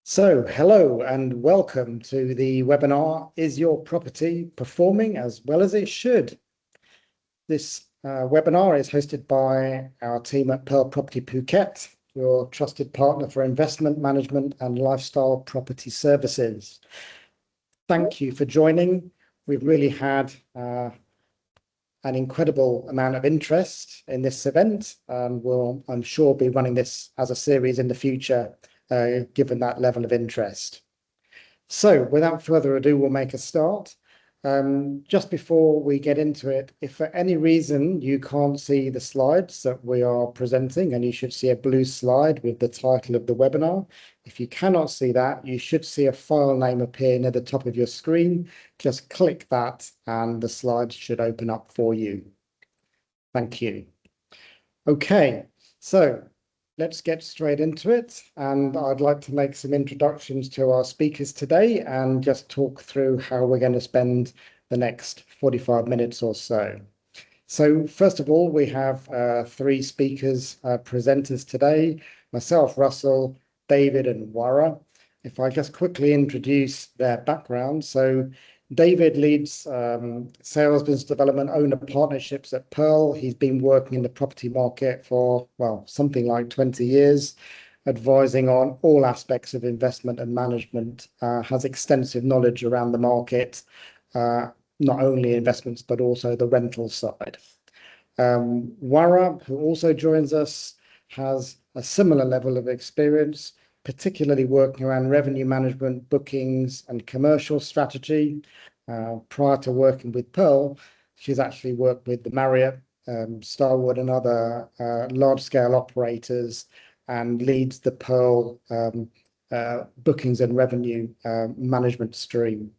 Hello and welcome to the webinar, Is Your Property Performing as Well as It Should? This webinar is hosted by our team at Pearl Property Phuket, your trusted partner for investment management and lifestyle property services. Thank you for joining. We've really had an incredible amount of interest in this event, and we'll, I'm sure, be running this as a series in the future, given that level of interest. So without further ado, we'll make a start. Just before we get into it, if for any reason you can't see the slides that we are presenting, and you should see a blue slide with the title of the webinar, if you cannot see that, you should see a file name appear near the top of your screen. Just click that and the slides should open up for you. Thank you. Okay, so let's get straight into it, and I'd like to make some introductions to our speakers today and just talk through how we're going to spend the next 45 minutes or so. So first of all, we have three speakers, presenters today, myself, Russell, David and Wara. If I just quickly introduce their background. So David leads sales, business development, owner partnerships at Pearl. He's been working in the property market for, well, something like 20 years, advising on all aspects of investment and management, has extensive knowledge around the market, not only investments, but also the rental side. Wara, who also joins us, has a similar level of experience, particularly working around revenue management, bookings and commercial strategy. Prior to working with Pearl, she's actually worked with the Marriott, Starwood and other large-scale operators, and leads the Pearl bookings and revenue management stream.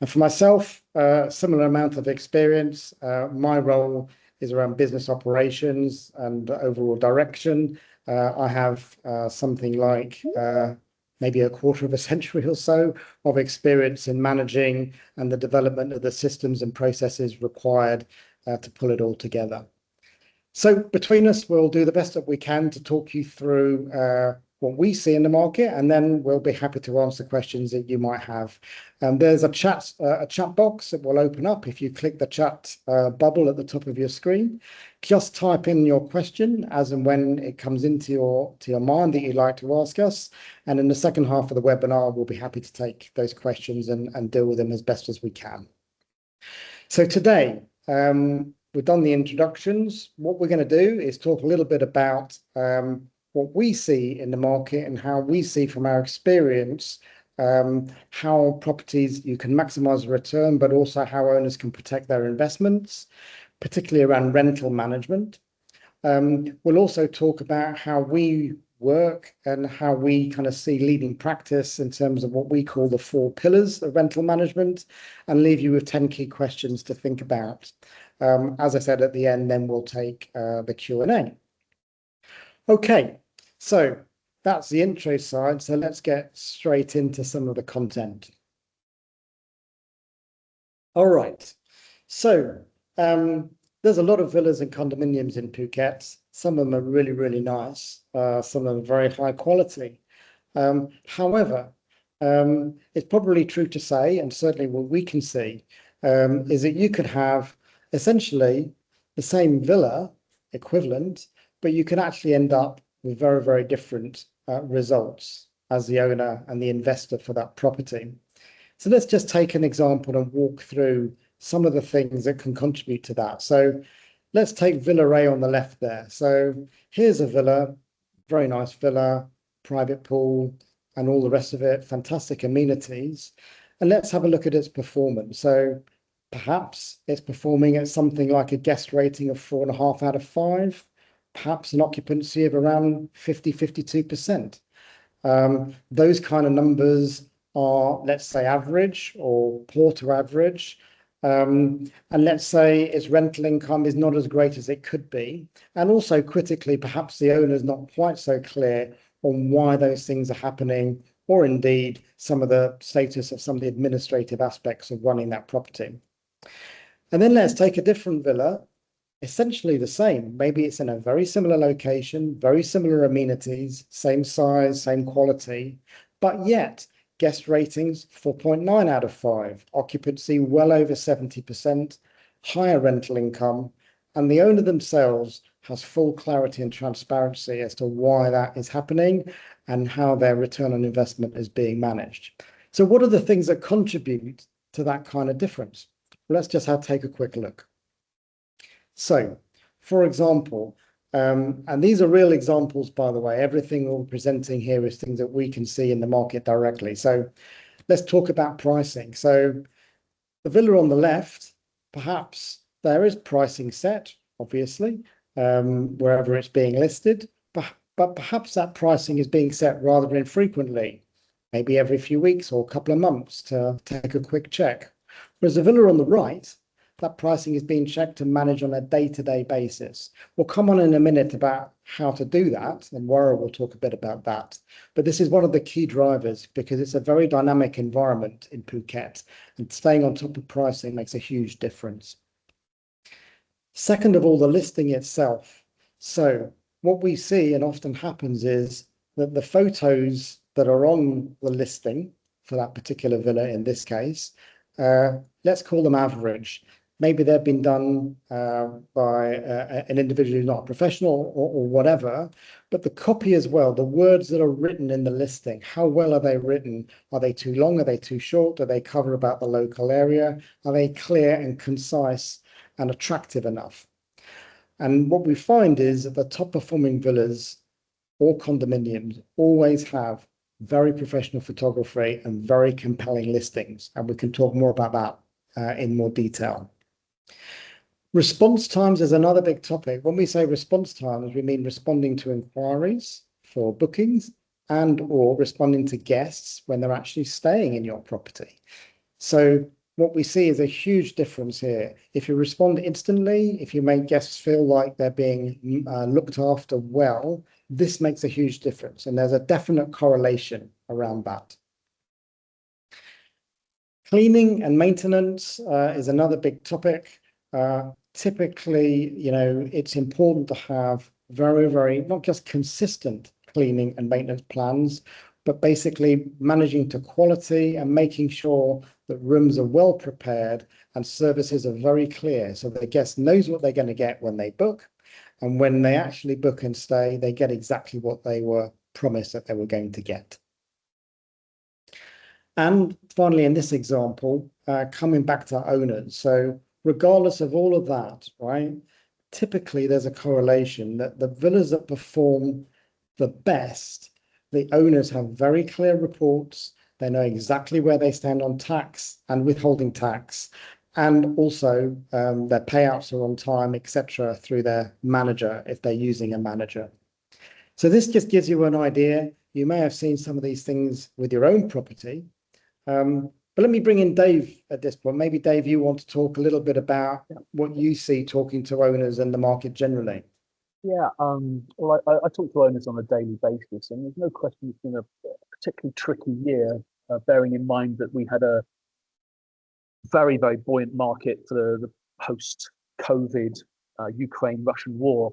And for myself, similar amount of experience. My role is around business operations and overall direction. I have something like maybe a quarter of a century or so of experience in managing and the development of the systems and processes required to pull it all together. So between us, we'll do the best that we can to talk you through what we see in the market, and then we'll be happy to answer questions that you might have. There's a chat box that will open up if you click the chat bubble at the top of your screen. Just type in your question as and when it comes into your mind that you'd like to ask us. And in the second half of the webinar, we'll be happy to take those questions and deal with them as best as we can. So today, we've done the introductions. What we're going to do is talk a little bit about what we see in the market and how we see from our experience how properties you can maximize the return, but also how owners can protect their investments, particularly around rental management. We'll also talk about how we work and how we kind of see leading practice in terms of what we call the 4 pillars of rental management, and leave you with 10 key questions to think about. As I said at the end, then we'll take the Q&A. Okay, so that's the intro side. So let's get straight into some of the content. All right, so there's a lot of villas and condominiums in Phuket. Some of them are really, really nice. Some of them are very high quality. However, it's probably true to say, and certainly what we can see, is that you could have essentially the same villa equivalent, but you can actually end up with very, very different results as the owner and the investor for that property. So let's just take an example and walk through some of the things that can contribute to that. So let's take Villa A on the left there. So here's a villa, very nice villa, private pool, and all the rest of it, fantastic amenities. And let's have a look at its performance. So perhaps it's performing at something like a guest rating of 4.5 out of 5, perhaps an occupancy of around 52%. Those kind of numbers are, let's say, average or poor to average. And let's say its rental income is not as great as it could be. And also critically, perhaps the owner is not quite so clear on why those things are happening, or indeed some of the status of some of the administrative aspects of running that property. And then let's take a different villa, essentially the same. Maybe it's in a very similar location, very similar amenities, same size, same quality, but yet guest ratings 4.9 out of 5, occupancy well over 70%, higher rental income, and the owner themselves has full clarity and transparency as to why that is happening and how their return on investment is being managed. So what are the things that contribute to that kind of difference? Let's just take a quick look. So, for example, and these are real examples, by the way, everything we're presenting here is things that we can see in the market directly. So let's talk about pricing. So the villa on the left, perhaps there is pricing set, obviously, wherever it's being listed, but perhaps that pricing is being set rather infrequently, maybe every few weeks or a couple of months to take a quick check. Whereas the villa on the right, that pricing is being checked and managed on a day-to-day basis. We'll come on in a minute about how to do that, and Warren will talk a bit about that. But this is one of the key drivers because it's a very dynamic environment in Phuket, and staying on top of pricing makes a huge difference. Second of all, the listing itself. So what we see and often happens is that the photos that are on the listing for that particular villa in this case, let's call them average. Maybe they've been done by an individual who's not a professional or whatever, but the copy as well, the words that are written in the listing, how well are they written? Are they too long? Are they too short? Do they cover about the local area? Are they clear and concise and attractive enough? And what we find is that the top performing villas or condominiums always have very professional photography and very compelling listings. And we can talk more about that in more detail. Response times is another big topic. When we say response times, we mean responding to inquiries for bookings and or responding to guests when they're actually staying in your property. So what we see is a huge difference here. If you respond instantly, if you make guests feel like they're being looked after well, this makes a huge difference. And there's a definite correlation around that. Cleaning and maintenance is another big topic. Typically, it's important to have very, not just consistent cleaning and maintenance plans, but basically managing to quality and making sure that rooms are well prepared and services are very clear so the guest knows what they're going to get when they book. And when they actually book and stay, they get exactly what they were promised that they were going to get. And finally, in this example, coming back to owners. So regardless of all of that, right, typically there's a correlation that the villas that perform the best, the owners have very clear reports. They know exactly where they stand on tax and withholding tax. And also their payouts are on time, etc., through their manager if they're using a manager. So this just gives you an idea. You may have seen some of these things with your own property. But let me bring in Dave at this point. Maybe, Dave, you want to talk a little bit about what you see talking to owners and the market generally. Yeah, well, I talk to owners on a daily basis, and there's no question it's been a particularly tricky year, bearing in mind that we had a very buoyant market for the post-COVID Ukraine-Russian war.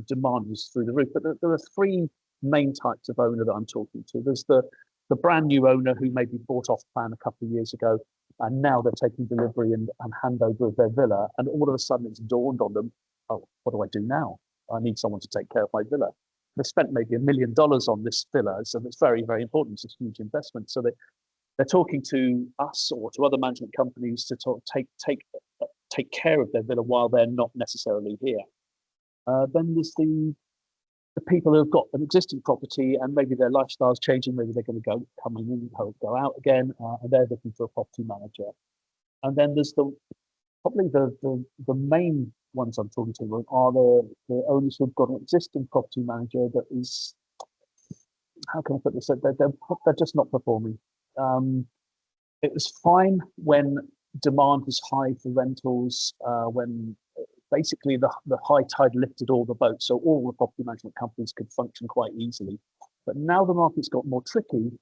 Demand was through the roof. But there are three main types of owner that I'm talking to. There's the brand new owner who maybe bought off plan a couple of years ago, and now they're taking delivery and handover of their villa, and all of a sudden it's dawned on them, oh, what do I do now? I need someone to take care of my villa. They've spent maybe $1 million on this villa, so it's very important. It's a huge investment. So they're talking to us or to other management companies to take care of their villa while they're not necessarily here. Then there's the people who have got an existing property and maybe their lifestyle's changing. Maybe they're going to come in and go out again, and they're looking for a property manager. And then there's probably the main ones I'm talking to are the owners who've got an existing property manager that is, how can I put this? They're just not performing. It was fine when demand was high for rentals, when basically the high tide lifted all the boats, so all the property management companies could function quite easily. But now the market's got more tricky,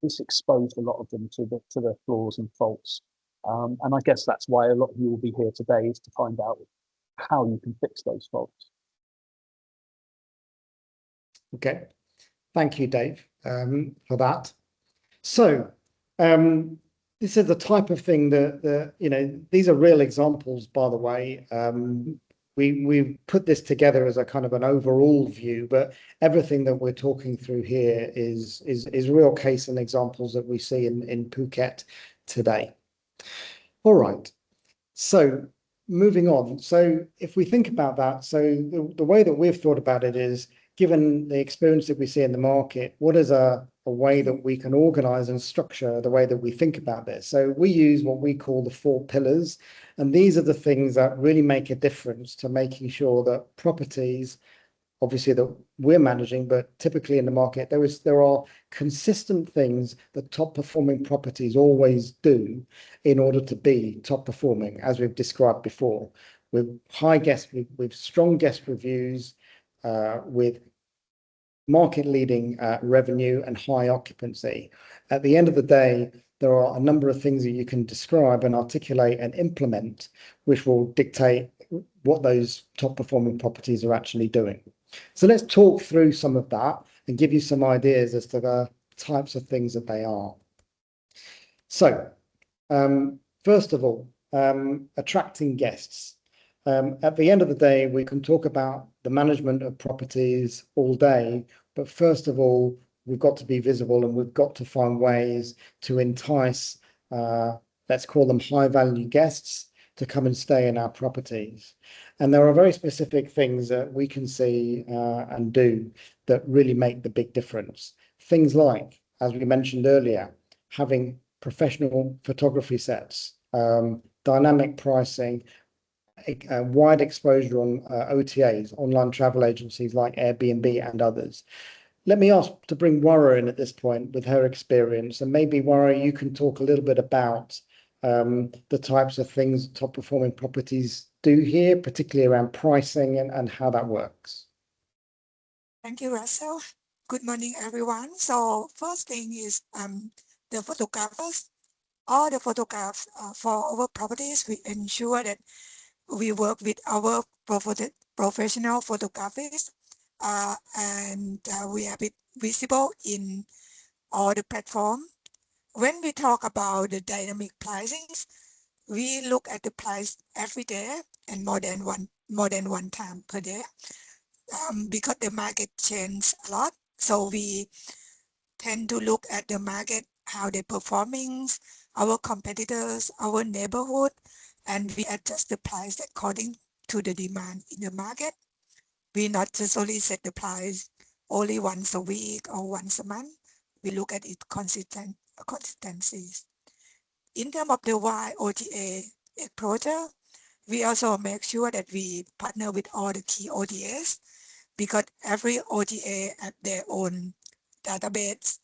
this exposed a lot of them to their flaws and faults. And I guess that's why a lot of you will be here today, is to find out how you can fix those faults. Okay, thank you, Dave. for that. So this is the type of thing that you know, these are real examples, by the way. We've put this together as a kind of an overall view, but everything that we're talking through here is real case and examples that we see in Phuket today. All right. So moving on. So if we think about that, so the way that we've thought about it is, given the experience that we see in the market, what is a way that we can organize and structure the way that we think about this? So we use what we call the 4 pillars, and these are the things that really make a difference to making sure that properties, obviously, that we're managing, but typically in the market, there are consistent things that top performing properties always do in order to be top performing, as we've described before, with with strong guest reviews, with market leading revenue and high occupancy. At the end of the day, there are a number of things that you can describe and articulate and implement, which will dictate what those top performing properties are actually doing. So let's talk through some of that and give you some ideas as to the types of things that they are. So first of all, attracting guests. At the end of the day, we can talk about the management of properties all day, but first of all, we've got to be visible and we've got to find ways to entice, let's call them high value guests, to come and stay in our properties. And there are very specific things that we can see and do that really make the big difference. Things like, as we mentioned earlier, having professional photography sets, dynamic pricing, wide exposure on OTAs, online travel agencies like Airbnb and others. Let me ask to bring Wara in at this point with her experience, and maybe Wara, you can talk a little bit about the types of things top performing properties do here, particularly around pricing and how that works. Thank you, Russell. Good morning, everyone. So first thing is the photographers. All the photographs for our properties, we ensure that we work with our professional photographers and we have it visible in all the platforms. When we talk about the dynamic pricings, we look at the price every day and more than one time per day because the market changes a lot. So we tend to look at the market, how they're performing, our competitors, our neighborhood, and we adjust the price according to the demand in the market. We not just only set the price only once a week or once a month. We look at it consistencies. In terms of the wide OTA exposure, we also make sure that we partner with all the key OTAs because every OTA have their own database.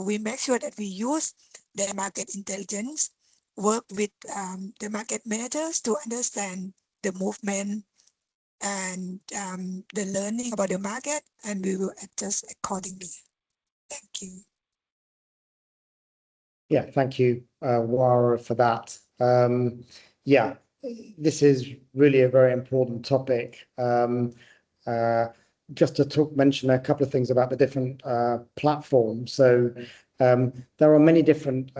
We make sure that we use their market intelligence, work with the market managers to understand the movement and the learning about the market, and we will adjust accordingly. Thank you. Yeah, thank you, Wara, for that. Yeah, this is really a very important topic. Just to mention a couple of things about the different platforms. So there are many different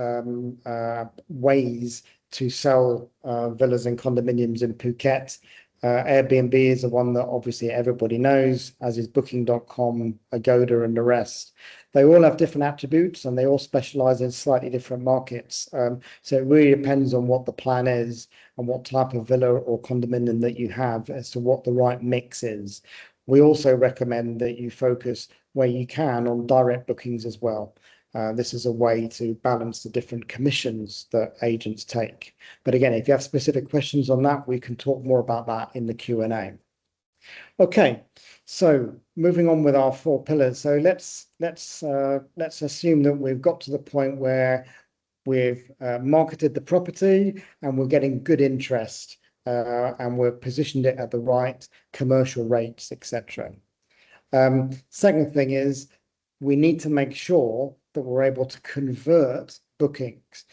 ways to sell villas and condominiums in Phuket. Airbnb is the one that obviously everybody knows, as is Booking.com, Agoda, and the rest. They all have different attributes and they all specialize in slightly different markets. So it really depends on what the plan is and what type of villa or condominium that you have as to what the right mix is. We also recommend that you focus where you can on direct bookings as well. This is a way to balance the different commissions that agents take. But again, if you have specific questions on that, we can talk more about that in the Q&A. Okay, so moving on with our 4 pillars. So let's assume that we've got to the point where we've marketed the property and we're getting good interest and we've positioned it at the right commercial rates, etc. Second thing is we need to make sure that we're able to convert bookings.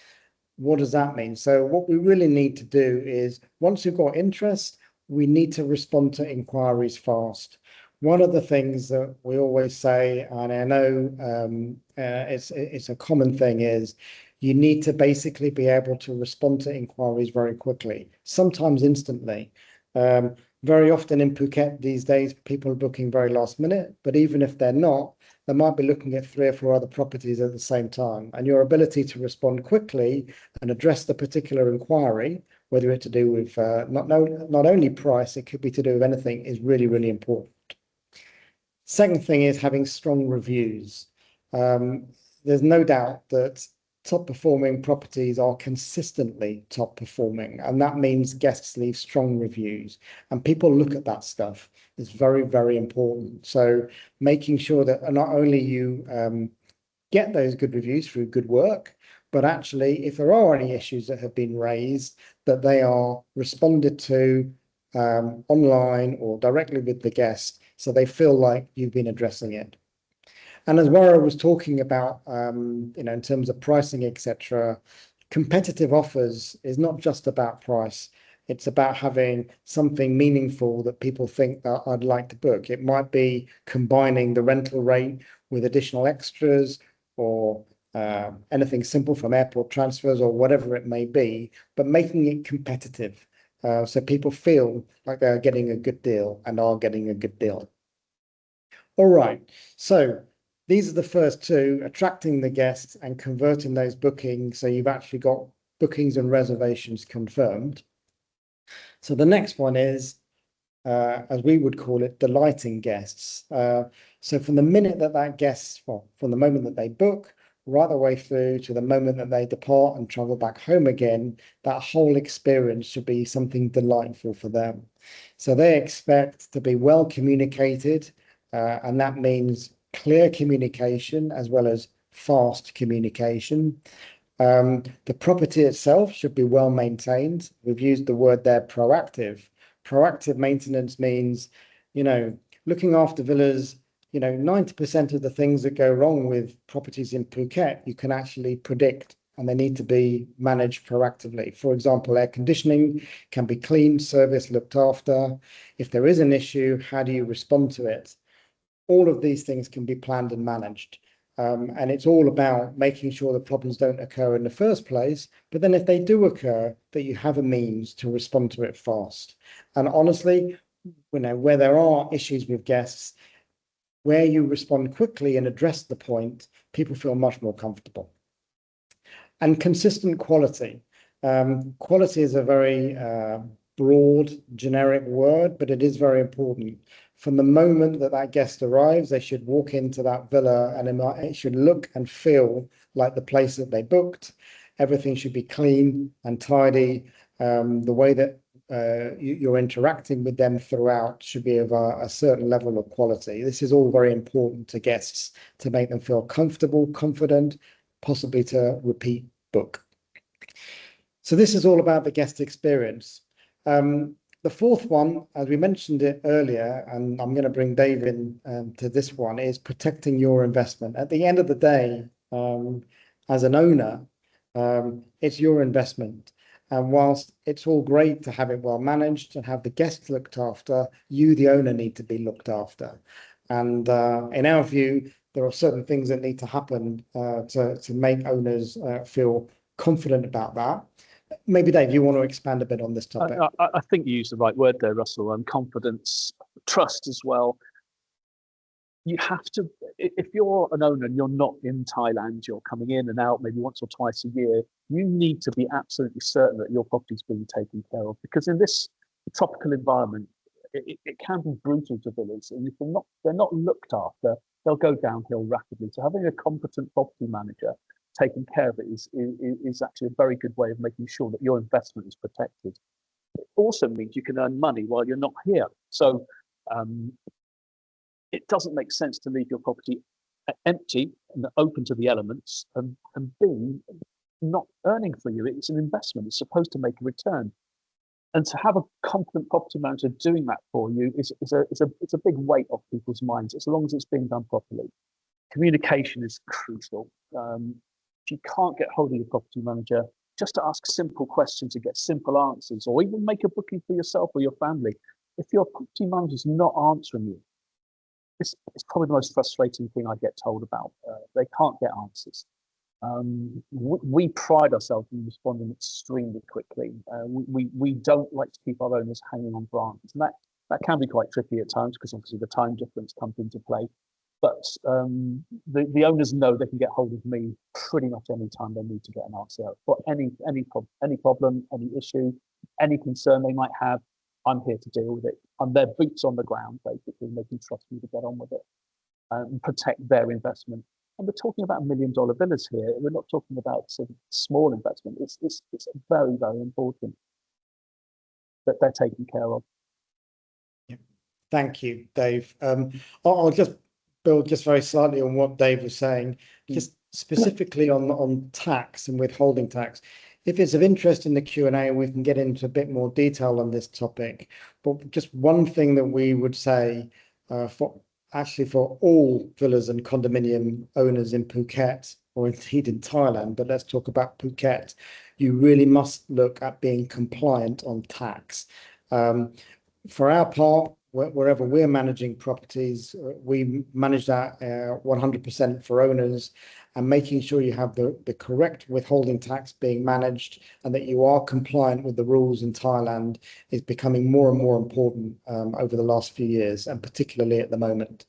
What does that mean? So what we really need to do is, once you've got interest, we need to respond to inquiries fast. one of the things that we always say, and I know it's a common thing, is you need to basically be able to respond to inquiries very quickly, sometimes instantly. Very often in Phuket these days, people are booking very last minute, but even if they're not, they might be looking at 3 or 4 other properties at the same time. And your ability to respond quickly and address the particular inquiry, whether it's to do with not only price, it could be to do with anything, is really, really important. Second thing is having strong reviews. There's no doubt that top performing properties are consistently top performing, and that means guests leave strong reviews and people look at that stuff. Is very, very important. So making sure that not only you get those good reviews through good work, but actually if there are any issues that have been raised, that they are responded to online or directly with the guest, so they feel like you've been addressing it. And as Warren was talking about, in terms of pricing, etc., competitive offers is not just about price. It's about having something meaningful that people think that I'd like to book. It might be combining the rental rate with additional extras or anything simple from airport transfers or whatever it may be, but making it competitive so people feel like they're getting a good deal and are getting a good deal. All right, so these are the first two, attracting the guests and converting those bookings. So you've actually got bookings and reservations confirmed. So the next one is, as we would call it, delighting guests. So from the minute that guest, well, from the moment that they book, right the way through to the moment that they depart and travel back home again, that whole experience should be something delightful for them. So they expect to be well communicated, and that means clear communication as well as fast communication. The property itself should be well maintained. We've used the word there, proactive. Proactive maintenance means, looking after villas, 90% of the things that go wrong with properties in Phuket, you can actually predict, and they need to be managed proactively. For example, air conditioning can be cleaned, serviced, looked after. If there is an issue, how do you respond to it? All of these things can be planned and managed. And it's all about making sure the problems don't occur in the first place, but then if they do occur, that you have a means to respond to it fast. And honestly, where there are issues with guests, where you respond quickly and address the point, people feel much more comfortable. And consistent quality. Quality is a very broad, generic word, but it is very important. From the moment that guest arrives, they should walk into that villa and it should look and feel like the place that they booked. Everything should be clean and tidy. The way that you're interacting with them throughout should be of a certain level of quality. This is all very important to guests to make them feel comfortable, confident, possibly to repeat book. So this is all about the guest experience. The fourth one, as we mentioned it earlier, and I'm going to bring Dave in to this one, is protecting your investment. At the end of the day, as an owner, it's your investment. And whilst it's all great to have it well managed and have the guests looked after, you, the owner, need to be looked after. And in our view, there are certain things that need to happen to make owners feel confident about that. Maybe, Dave, you want to expand a bit on this topic? I think you used the right word there, Russell, confidence, trust as well. You have to, if you're an owner and you're not in Thailand, you're coming in and out maybe once or twice a year, you need to be absolutely certain that your property is being taken care of. Because in this tropical environment, it can be brutal to villas. And if they're not looked after, they'll go downhill rapidly. So having a competent property manager taking care of it is actually a very good way of making sure that your investment is protected. It also means you can earn money while you're not here. So it doesn't make sense to leave your property empty and open to the elements and be not earning for you. It's an investment. It's supposed to make a return. And to have a competent property manager doing that for you is a big weight off people's minds, as long as it's being done properly. Communication is crucial. If you can't get hold of your property manager, just to ask simple questions and get simple answers, or even make a booking for yourself or your family. If your property manager is not answering you, it's probably the most frustrating thing I get told about. They can't get answers. We pride ourselves in responding extremely quickly. We don't like to keep our owners hanging on branches, and that can be quite tricky at times because obviously the time difference comes into play. But the owners know they can get hold of me pretty much any time they need to get an answer for any problem, any issue, any concern they might have. I'm here to deal with it. I'm their boots on the ground, basically, and they can trust me to get on with it and protect their investment. And we're talking about $1 million villas here. We're not talking about sort of small investment. It's very, very important that they're taken care of. Yeah. Thank you, Dave. I'll just build just very slightly on what Dave was saying, just specifically on tax and withholding tax. If it's of interest in the Q&A, we can get into a bit more detail on this topic. But just one thing that we would say for all villas and condominium owners in Phuket, or indeed in Thailand, but let's talk about Phuket, you really must look at being compliant on tax. For our part, wherever we're managing properties, we manage that 100% for owners, and making sure you have the correct withholding tax being managed and that you are compliant with the rules in Thailand is becoming more and more important over the last few years, and particularly at the moment.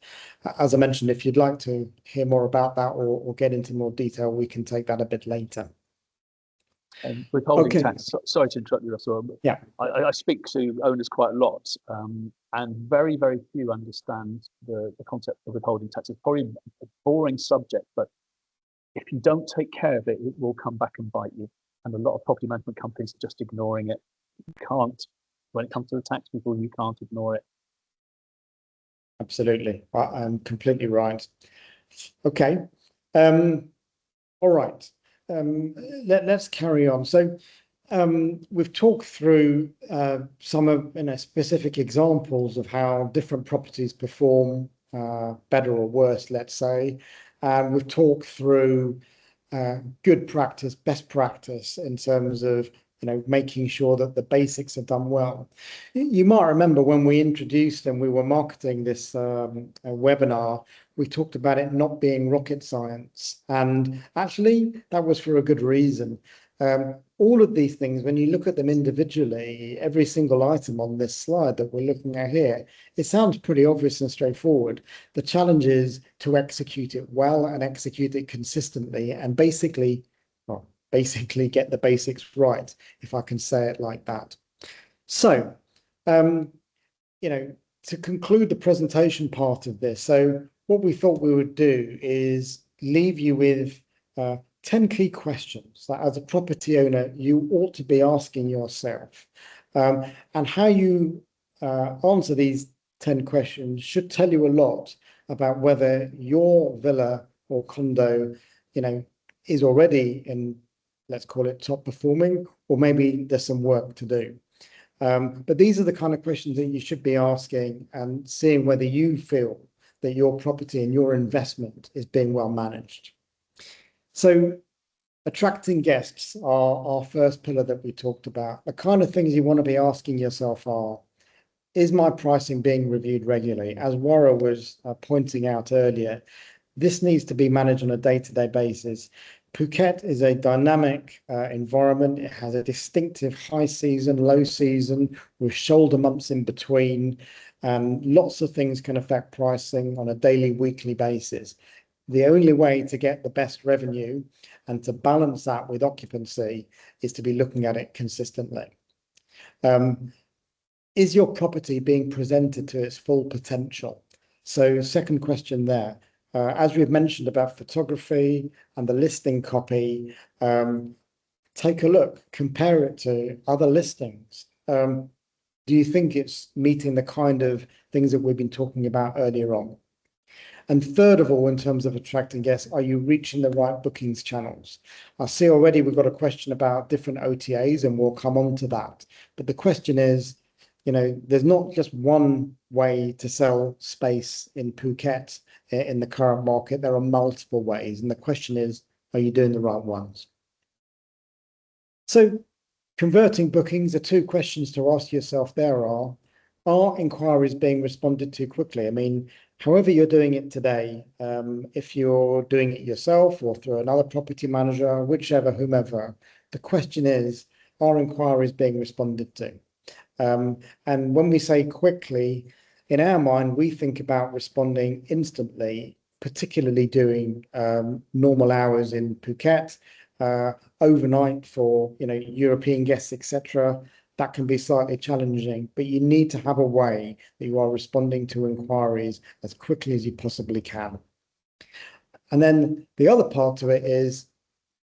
As I mentioned, if you'd like to hear more about that or get into more detail, we can take that a bit later. Withholding tax, sorry to interrupt you, Russell. Yeah. I speak to owners quite a lot, and very, very few understand the concept of withholding tax. It's probably a boring subject, but if you don't take care of it, it will come back and bite you. And a lot of property management companies are just ignoring it. You can't, when it comes to the tax people, you can't ignore it. Absolutely. I'm completely right. Okay. All right. Let's carry on. So we've talked through some of specific examples of how different properties perform better or worse, let's say. We've talked through good practice, best practice in terms of making sure that the basics are done well. You might remember when we introduced and we were marketing this webinar, we talked about it not being rocket science, and actually that was for a good reason. All of these things, when you look at them individually, every single item on this slide that we're looking at here, it sounds pretty obvious and straightforward. The challenge is to execute it well and execute it consistently, and basically get the basics right, if I can say it like that. So, to conclude the presentation part of this, so what we thought we would do is leave you with 10 key questions that as a property owner, you ought to be asking yourself. And how you answer these 10 questions should tell you a lot about whether your villa or condo, is already in, let's call it top performing, or maybe there's some work to do. But these are the kind of questions that you should be asking and seeing whether you feel that your property and your investment is being well managed. So attracting guests are our first pillar that we talked about. The kind of things you want to be asking yourself are, is my pricing being reviewed regularly? As Warren was pointing out earlier, this needs to be managed on a day-to-day basis. Phuket is a dynamic environment. It has a distinctive high season, low season, with shoulder months in between. Lots of things can affect pricing on a daily, weekly basis. The only way to get the best revenue and to balance that with occupancy is to be looking at it consistently. Is your property being presented to its full potential? So second question there. As we've mentioned about photography and the listing copy, take a look, compare it to other listings. Do you think it's meeting the kind of things that we've been talking about earlier on? And third of all, in terms of attracting guests, are you reaching the right bookings channels? I see already we've got a question about different OTAs, and we'll come on to that. But the question is, there's not just one way to sell space in Phuket in the current market. There are multiple ways. And the question is, are you doing the right ones? So converting bookings, the two questions to ask yourself there are inquiries being responded to quickly? I mean, However you're doing it today, if you're doing it yourself or through another property manager, whichever, whomever, the question is, are inquiries being responded to? And when we say quickly, in our mind, we think about responding instantly, particularly doing normal hours in Phuket, overnight for European guests, etc. That can be slightly challenging, but you need to have a way that you are responding to inquiries as quickly as you possibly can. And then the other part to it is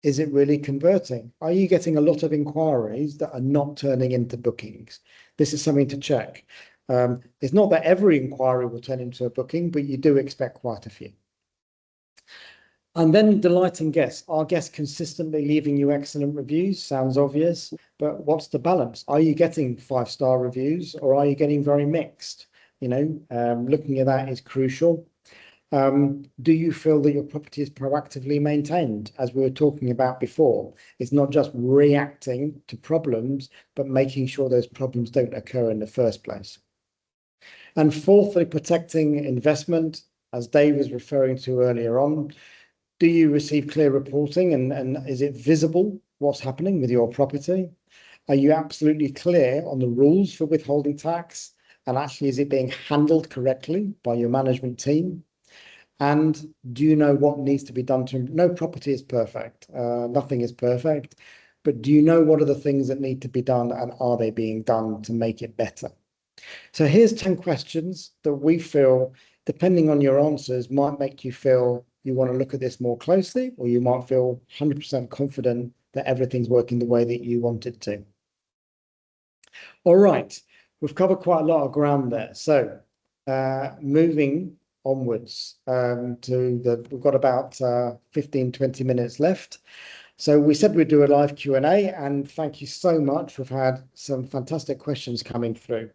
it really converting? Are you getting a lot of inquiries that are not turning into bookings? This is something to check. It's not that every inquiry will turn into a booking, but you do expect quite a few. And then delighting guests. Are guests consistently leaving you excellent reviews? Sounds obvious, but what's the balance? Are you getting 5-star reviews or are you getting very mixed? Looking at that is crucial. Do you feel that your property is proactively maintained? As we were talking about before, it's not just reacting to problems, but making sure those problems don't occur in the first place. And fourthly, protecting investment, as Dave was referring to earlier on. Do you receive clear reporting and is it visible what's happening with your property? Are you absolutely clear on the rules for withholding tax? And actually, is it being handled correctly by your management team? And do you know what needs to be done to? No property is perfect. Nothing is perfect. But do you know what are the things that need to be done and are they being done to make it better? So here's 10 questions that we feel, depending on your answers, might make you feel you want to look at this more closely, or you might feel 100% confident that everything's working the way that you want it to. All right, we've covered quite a lot of ground there. So moving onwards we've got about 15-20 minutes left. So we said we'd do a live Q&A, and thank you so much. We've had some fantastic questions coming through.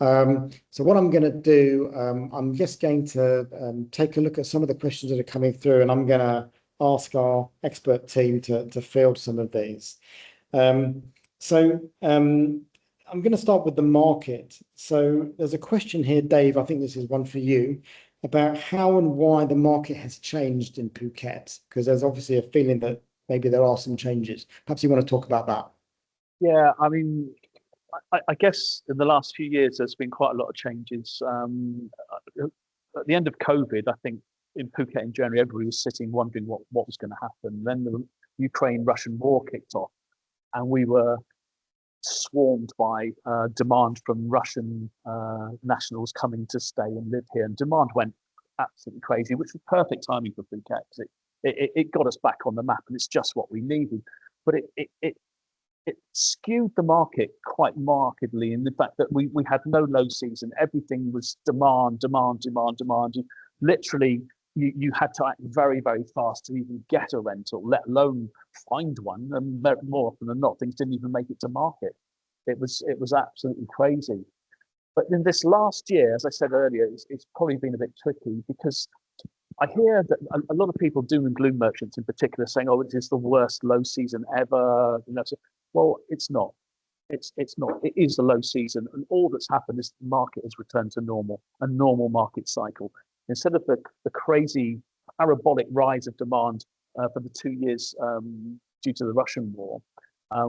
So what I'm going to do, I'm just going to take a look at some of the questions that are coming through, and I'm going to ask our expert team to field some of these. I'm going to start with the market. So there's a question here, Dave, I think this is one for you, about how and why the market has changed in Phuket, because there's obviously a feeling that maybe there are some changes. Perhaps you want to talk about that. Yeah, I mean, I guess in the last few years, there's been quite a lot of changes. At the end of COVID, I think in Phuket in January, everybody was sitting wondering what was going to happen. Then the Ukraine-Russian war kicked off, and we were swarmed by demand from Russian nationals coming to stay and live here. And demand went absolutely crazy, which was perfect timing for Phuket because it got us back on the map, and it's just what we needed. But it skewed the market quite markedly in the fact that we had no low season. Everything was demand. Literally, you had to act very, very fast to even get a rental, let alone find one. And more often than not, things didn't even make it to market. It was absolutely crazy. But in this last year, as I said earlier, it's probably been a bit tricky because I hear that a lot of people, doom and gloom merchants in particular, saying, "Oh, it is the worst low season ever." Well, it's not. It's not. It is the low season, and all that's happened is the market has returned to normal, a normal market cycle. Instead of the crazy parabolic rise of demand for the 2 years due to the Russian war,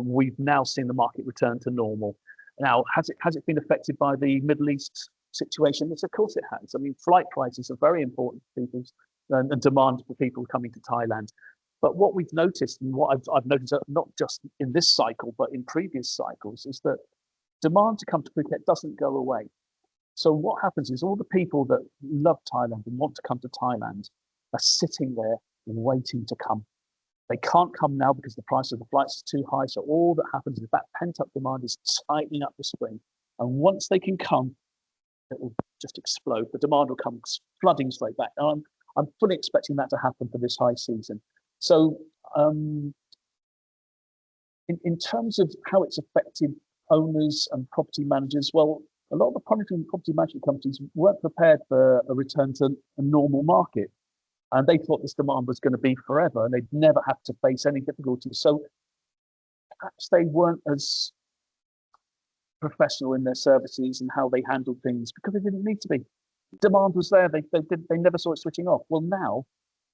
we've now seen the market return to normal. Now, has it been affected by the Middle East situation? Yes, of course it has. I mean, flight prices are very important for people's and demand for people coming to Thailand. But what we've noticed, and what I've noticed not just in this cycle, but in previous cycles, is that demand to come to Phuket doesn't go away. So what happens is all the people that love Thailand and want to come to Thailand are sitting there waiting to come. They can't come now because the price of the flights is too high. So all that happens is that pent-up demand is tightening up the spring. And once they can come, it will just explode. The demand will come flooding straight back. And I'm fully expecting that to happen for this high season. So in terms of how it's affected owners and property managers, well, a lot of the property management companies weren't prepared for a return to a normal market. And they thought this demand was going to be forever and they'd never have to face any difficulties. So perhaps they weren't as professional in their services and how they handled things because they didn't need to be. demand was there. They never saw it switching off. Well, now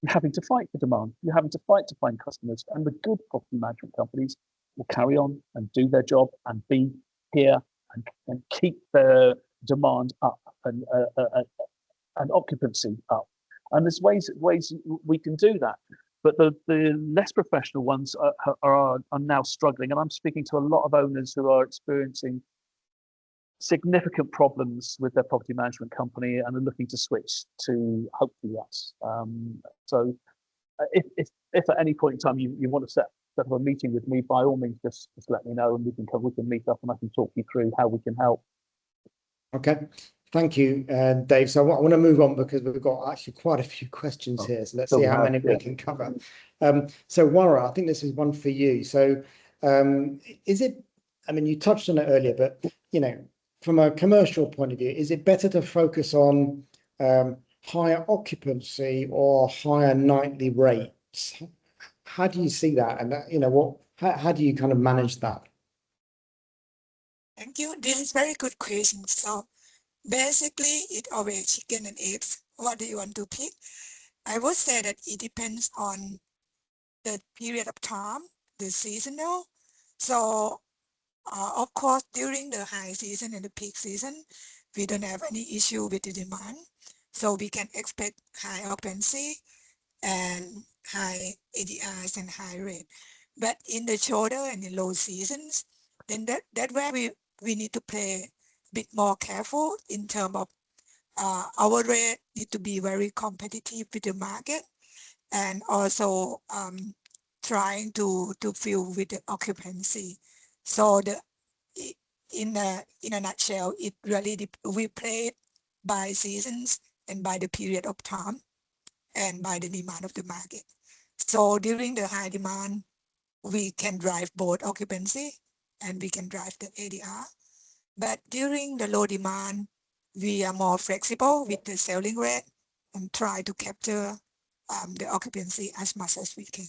you're having to fight for demand. You're having to fight to find customers, and the good property management companies will carry on and do their job and be here and keep their demand up and occupancy up. And there's ways we can do that. But the less professional ones are now struggling. And I'm speaking to a lot of owners who are experiencing significant problems with their property management company and are looking to switch to hopefully us. So if at any point in time you want to set up a meeting with me, by all means, just let me know and we can meet up and I can talk you through how we can help. Okay, thank you, Dave. So I want to move on because we've got actually quite a few questions here. So let's see how many we can cover. So Warra, I think this is one for you. So is it, I mean, you touched on it earlier, but you know, from a commercial point of view, is it better to focus on higher occupancy or higher nightly rates? How do you see that? And you know, how do you kind of manage that? Thank you. This is very good question. So basically, it always chicken and eggs. What do you want to pick? I would say that it depends on the period of time, the seasonal. So of course, during the high season and the peak season, we don't have any issue with the demand. So we can expect high occupancy and high ADRs and high rate. But in the shorter and the low seasons, then that where we need to play a bit more careful in terms of our rate need to be very competitive with the market, and also trying to fill with the occupancy. So in a nutshell, it really we play it by seasons and by the period of time and by the demand of the market. So during the high demand, we can drive both occupancy and we can drive the ADR. But during the low demand, we are more flexible with the selling rate and try to capture the occupancy as much as we can.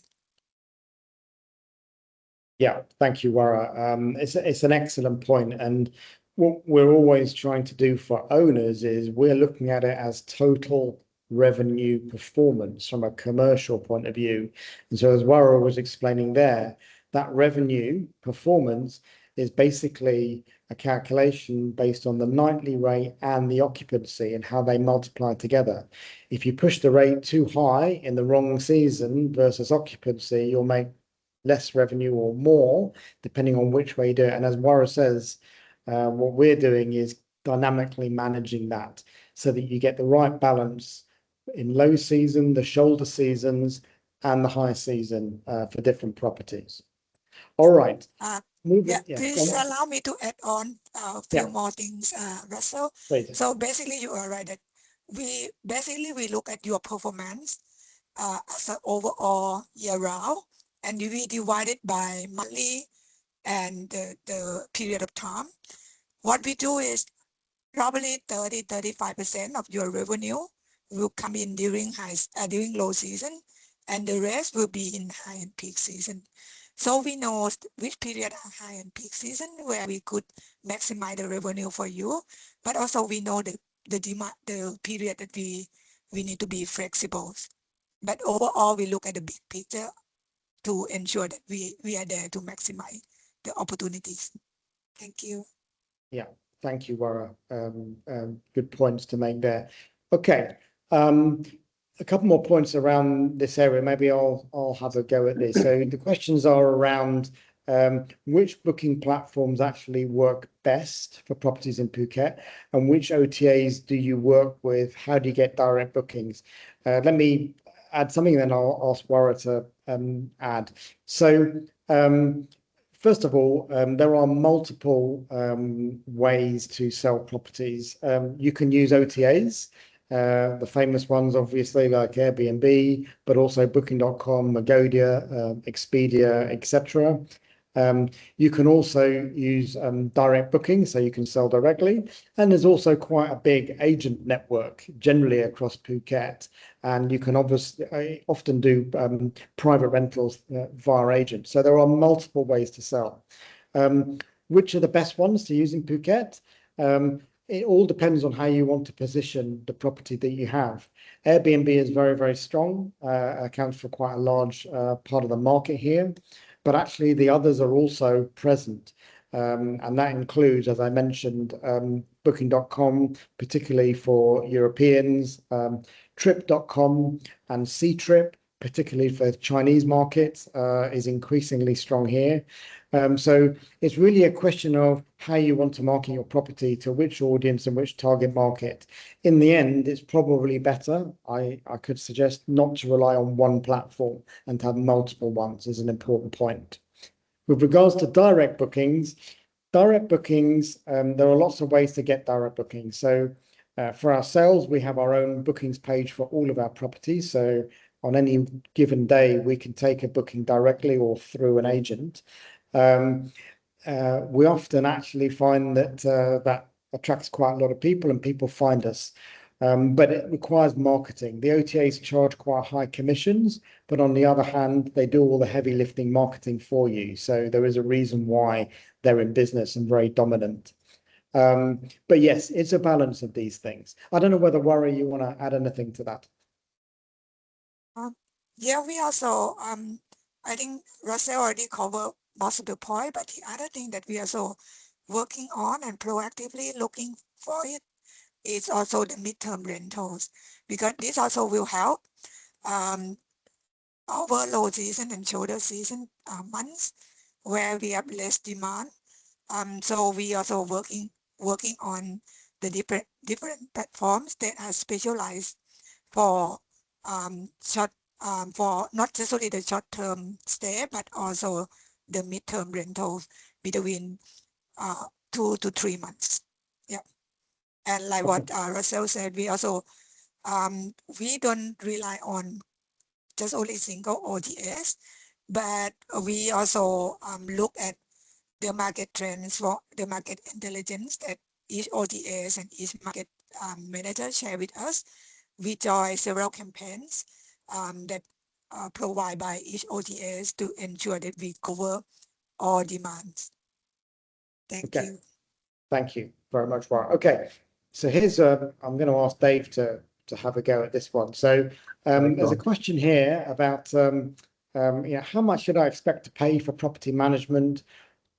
Yeah, thank you, Warra. It's an excellent point. And what we're always trying to do for owners is we're looking at it as total revenue performance from a commercial point of view. And so as Warra was explaining there, that revenue performance is basically a calculation based on the nightly rate and the occupancy and how they multiply together. If you push the rate too high in the wrong season versus occupancy, you'll make less revenue or more, depending on which way you do it. And as Warra says, what we're doing is dynamically managing that so that you get the right balance in low season, the shoulder seasons, and the high season for different properties. All right. Please allow me to add on a few more things, Russell. Please. So basically, you are right that we look at your performance as an overall year round, and we divide it by monthly and the period of time. What we do is probably 30-35% of your revenue will come in during low season, and the rest will be in high and peak season. So we know which period are high and peak season where we could maximize the revenue for you, but also we know the demand, the period that we need to be flexible. But overall, we look at the big picture to ensure that we are there to maximize the opportunities. Thank you. Yeah, thank you, Warra. Good points to make there. Okay, a couple more points around this area. Maybe I'll have a go at this. So the questions are around which booking platforms actually work best for properties in Phuket, and which OTAs do you work with? How do you get direct bookings? Let me add something, then I'll ask Warra to add. So first of all, there are multiple ways to sell properties. You can use OTAs. The famous ones, obviously, like Airbnb, but also Booking.com, Agoda, Expedia, etc. You can also use direct booking, so you can sell directly. And there's also quite a big agent network generally across Phuket. And you can obviously often do private rentals via agents. So there are multiple ways to sell. Which are the best ones to use in Phuket? it all depends on how you want to position the property that you have. Airbnb is very, very strong, accounts for quite a large part of the market here, but actually the others are also present. And that includes, as I mentioned, booking.com, particularly for Europeans, trip.com and Ctrip, particularly for Chinese markets, is increasingly strong here. So it's really a question of how you want to market your property to which audience and which target market. In the end, it's probably better, I could suggest, not to rely on one platform and to have multiple ones is an important point. With regards to direct bookings, there are lots of ways to get direct bookings. So for ourselves, we have our own bookings page for all of our properties. So on any given day, we can take a booking directly or through an agent. We often actually find that that attracts quite a lot of people and people find us. But it requires marketing. The OTAs charge quite high commissions, but on the other hand, they do all the heavy lifting marketing for you. So there is a reason why they're in business and very dominant. But yes, it's a balance of these things. I don't know whether, Warren, you want to add anything to that? Yeah, we also, I think Russell already covered most of the point, but the other thing that we are also working on and proactively looking for it is also the midterm rentals, because this also will help our low season and shoulder season months where we have less demand. So we also working on the different platforms that are specialized for for not just only the short-term stay, but also the midterm rentals between 2 to 3 months. Yeah. And like what Russell said, we also we don't rely on just only single ODS, but we also look at the market trends, for the market intelligence that each ODS and each market manager share with us. We join several campaigns that provided by each ODS to ensure that we cover all demands. Thank you. Thank you very much, Warren. Okay, so here's I'm going to ask Dave to have a go at this one. So there's a question here about how much should I expect to pay for property management?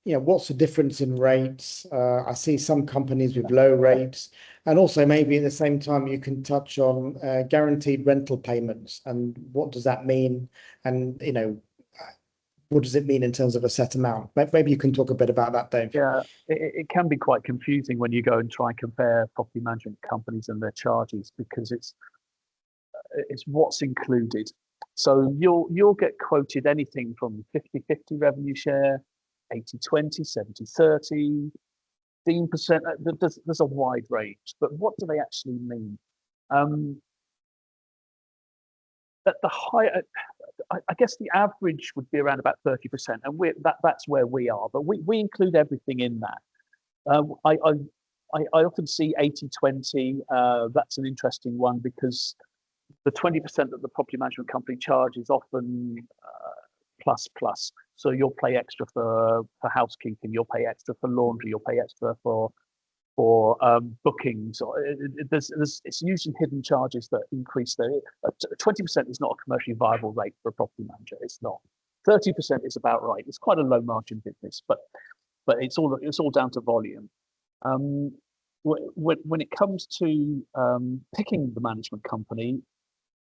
What's the difference in rates? I see some companies with low rates, and also maybe at the same time you can touch on guaranteed rental payments and what does that mean, and what does it mean in terms of a set amount? Maybe you can talk a bit about that, Dave. Yeah, it can be quite confusing when you go and try and compare property management companies and their charges, because it's what's included. So you'll get quoted anything from 50-50 revenue share, 80-20, 70-30, 15%. There's a wide range, but what do they actually mean? At the high, I guess the average would be around about 30%, and that's where we are. But we include everything in that. I often see 80-20. That's an interesting one, because the 20% that the property management company charges often plus. So you'll pay extra for housekeeping, you'll pay extra for laundry, you'll pay extra for bookings. It's usually hidden charges that increase. 20% is not a commercially viable rate for a property manager. It's not. 30% is about right. It's quite a low margin business, but it's all down to volume. When it comes to picking the management company,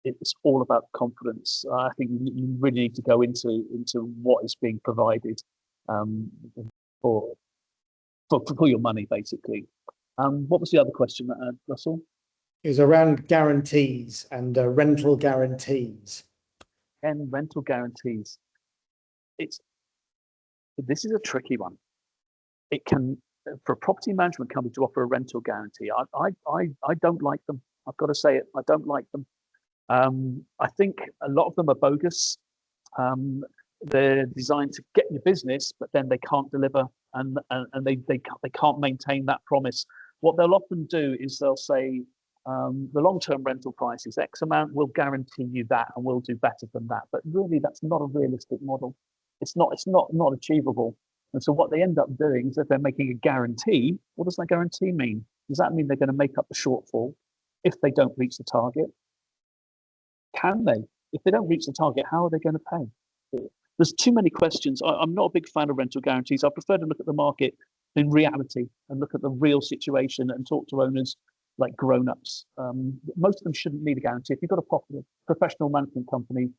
it's all about confidence. I think you really need to go into what is being provided for your money, basically. What was the other question, Russell? It was around guarantees and rental guarantees. And rental guarantees. This is a tricky one. It can, for a property management company to offer a rental guarantee, I don't like them. I've got to say it. I don't like them. I think a lot of them are bogus. They're designed to get your business, but then they can't deliver, and they can't maintain that promise. What they'll often do is they'll say, the long-term rental price is X amount, we'll guarantee you that, and we'll do better than that. But really, that's not a realistic model. It's not achievable. And so what they end up doing is, if they're making a guarantee, what does that guarantee mean? Does that mean they're going to make up the shortfall if they don't reach the target? Can they? If they don't reach the target, how are they going to pay? There's too many questions. I'm not a big fan of rental guarantees. I prefer to look at the market in reality and look at the real situation and talk to owners like grown-ups. Most of them shouldn't need a guarantee. If you've got a professional management company,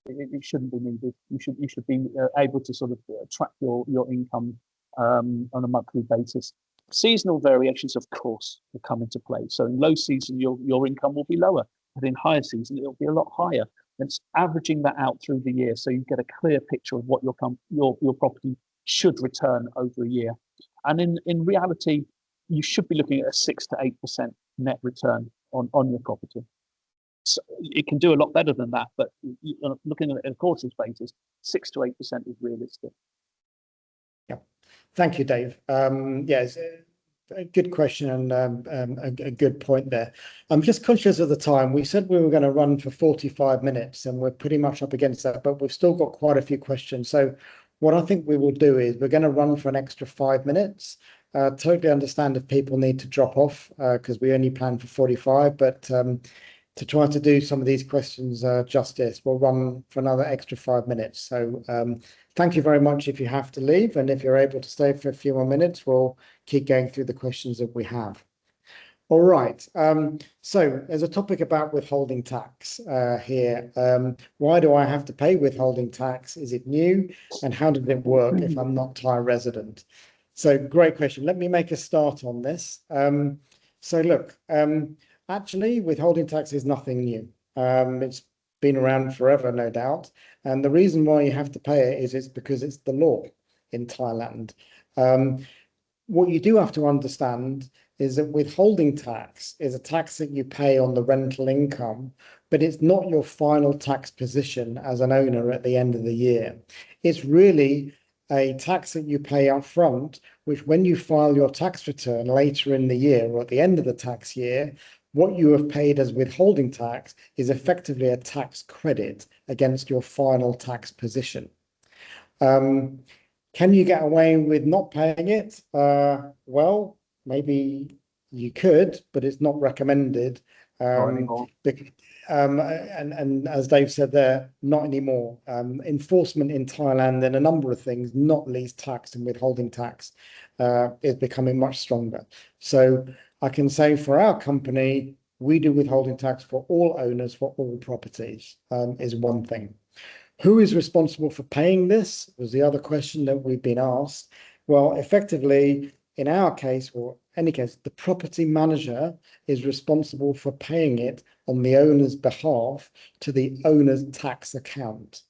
it shouldn't be needed. You should be able to sort of track your income on a monthly basis. Seasonal variations, of course, will come into play. So in low season, your income will be lower, but in higher season, it'll be a lot higher. It's averaging that out through the year, so you get a clear picture of what your property should return over a year. And in reality, you should be looking at a 6 to 8% net return on your property. So it can do a lot better than that, but looking at it on a quarterly basis, 6 to 8% is realistic. Yeah, thank you, Dave. Yes, a good question and a good point there. I'm just conscious of the time. We said we were going to run for 45 minutes, and we're pretty much up against that, but we've still got quite a few questions. So what I think we will do is we're going to run for an extra 5 minutes. Totally understand if people need to drop off because we only planned for 45, but to try to do some of these questions justice, we'll run for another extra 5 minutes. So thank you very much if you have to leave, and if you're able to stay for a few more minutes, we'll keep going through the questions that we have. All right, so there's a topic about withholding tax here. Why do I have to pay withholding tax? Is it new? And how does it work if I'm not Thai resident? So great question. Let me make a start on this. So look, actually, withholding tax is nothing new. It's been around forever, no doubt. And the reason why you have to pay it is it's because it's the law in Thailand. What you do have to understand is that withholding tax is a tax that you pay on the rental income, but it's not your final tax position as an owner at the end of the year. It's really a tax that you pay up front, which when you file your tax return later in the year or at the end of the tax year, what you have paid as withholding tax is effectively a tax credit against your final tax position. Can you get away with not paying it? Well, maybe you could, but it's not recommended. And as Dave said there, not anymore. Enforcement in Thailand and a number of things, not least tax and withholding tax, is becoming much stronger. So I can say for our company, we do withholding tax for all owners for all properties, is one thing. Who is responsible for paying this was the other question that we've been asked. Well, effectively, in our case, or any case, the property manager is responsible for paying it on the owner's behalf to the owner's tax account.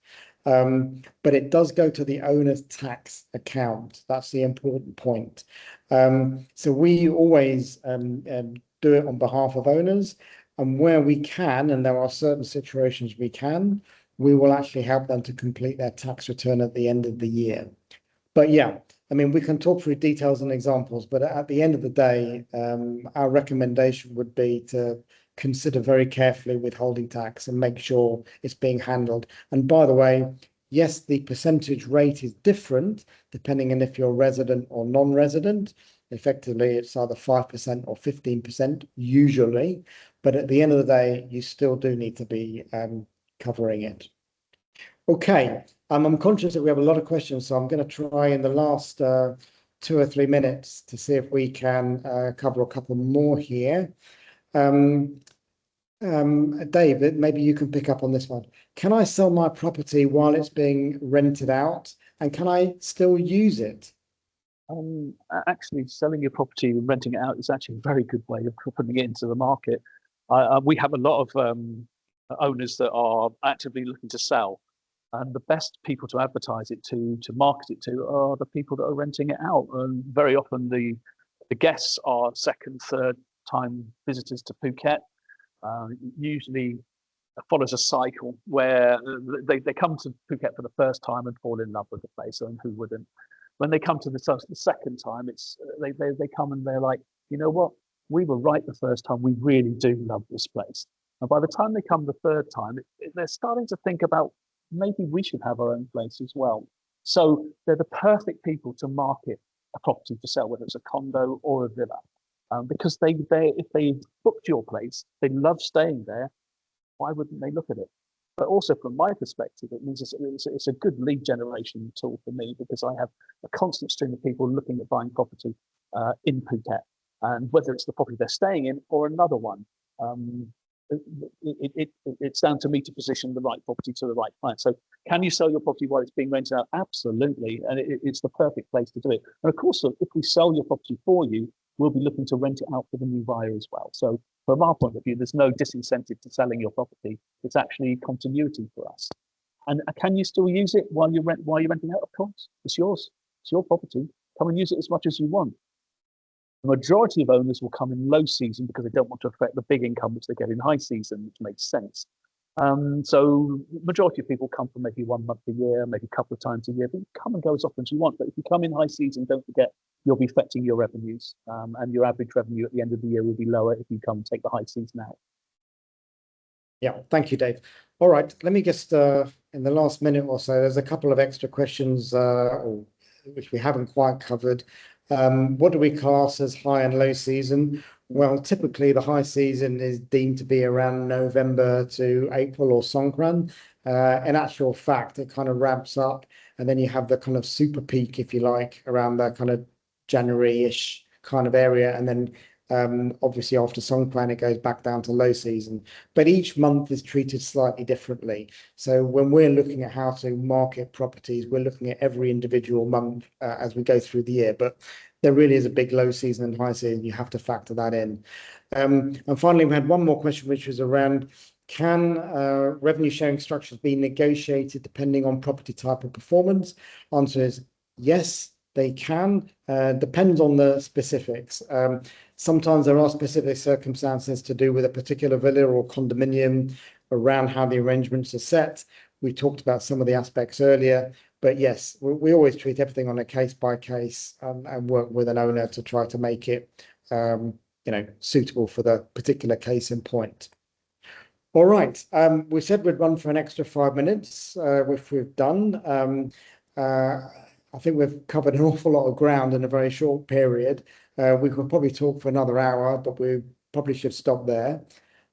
But it does go to the owner's tax account. That's the important point. So we always do it on behalf of owners, and where we can, and there are certain situations we can, we will actually help them to complete their tax return at the end of the year. But yeah, I mean, we can talk through details and examples, but at the end of the day, our recommendation would be to consider very carefully withholding tax and make sure it's being handled. And by the way, yes, the percentage rate is different depending on if you're resident or non-resident. Effectively, it's either 5% or 15% usually, but at the end of the day, you still do need to be covering it. Okay, I'm conscious that we have a lot of questions, so I'm going to try in the last 2 or 3 minutes to see if we can cover a couple more here. David, maybe you can pick up on this one. Can I sell my property while it's being rented out, and can I still use it? Actually, selling your property and renting it out is actually a very good way of putting it into the market. We have a lot of owners that are actively looking to sell, and the best people to advertise it to market it to are the people that are renting it out. And very often the guests are second, third time visitors to Phuket. Usually follows a cycle where they come to Phuket for the first time and fall in love with the place, and who wouldn't? When they come to the second time, it's they come and they're like, you know what, we were right the first time. We really do love this place. And by the time they come the third time, they're starting to think about maybe we should have our own place as well. So they're the perfect people to market a property for sale, whether it's a condo or a villa. because if they booked your place, they love staying there. Why wouldn't they look at it? But also from my perspective, it means it's a good lead generation tool for me, because I have a constant stream of people looking at buying property in Phuket, and whether it's the property they're staying in or another one. It's down to me to position the right property to the right client. So can you sell your property while it's being rented out? Absolutely. And it's the perfect place to do it. And of course, if we sell your property for you, we'll be looking to rent it out for the new buyer as well. So from our point of view, there's no disincentive to selling your property. It's actually continuity for us. And can you still use it while you're renting out? Of course, it's yours. It's your property. Come and use it as much as you want. The majority of owners will come in low season because they don't want to affect the big income which they get in high season, which makes sense. So majority of people come for maybe 1 month a year, maybe a couple of times a year, but you come and go as often as you want. But if you come in high season, don't forget, you'll be affecting your revenues, and your average revenue at the end of the year will be lower if you come and take the high season out. Yeah, thank you, Dave. All right, let me just, in the last minute or so, there's a couple of extra questions which we haven't quite covered. What do we class as high and low season? Well, typically the high season is deemed to be around November to April or Songkran. In actual fact, it kind of ramps up, and then you have the kind of super peak, if you like, around the kind of January-ish kind of area, and then obviously after Songkran it goes back down to low season. But each month is treated slightly differently. So when we're looking at how to market properties, we're looking at every individual month as we go through the year. But there really is a big low season and high season. You have to factor that in. And finally, we had one more question, which was around, can revenue sharing structures be negotiated depending on property type and performance? Answer is yes, they can. Depends on the specifics. Sometimes there are specific circumstances to do with a particular villa or condominium around how the arrangements are set. We talked about some of the aspects earlier, but yes, we always treat everything on a case by case, and work with an owner to try to make it suitable for the particular case in point. All right, we said we'd run for an extra 5 minutes, which we've done. I think we've covered an awful lot of ground in a very short period. We could probably talk for another hour, but we probably should stop there.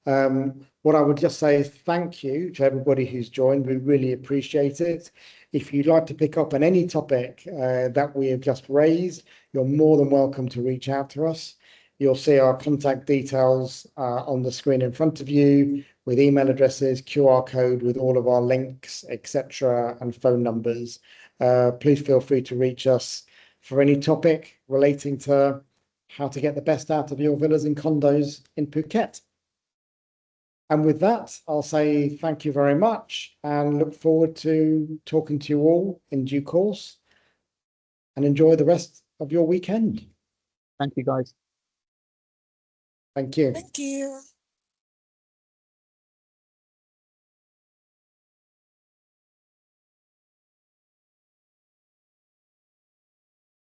What I would just say is thank you to everybody who's joined. We really appreciate it. If you'd like to pick up on any topic that we have just raised, you're more than welcome to reach out to us. You'll see our contact details on the screen in front of you, with email addresses, QR code with all of our links, etc., and phone numbers. Please feel free to reach us for any topic relating to how to get the best out of your villas and condos in Phuket. And with that, I'll say thank you very much and look forward to talking to you all in due course, and enjoy the rest of your weekend. Thank you, guys. Thank you. Thank you.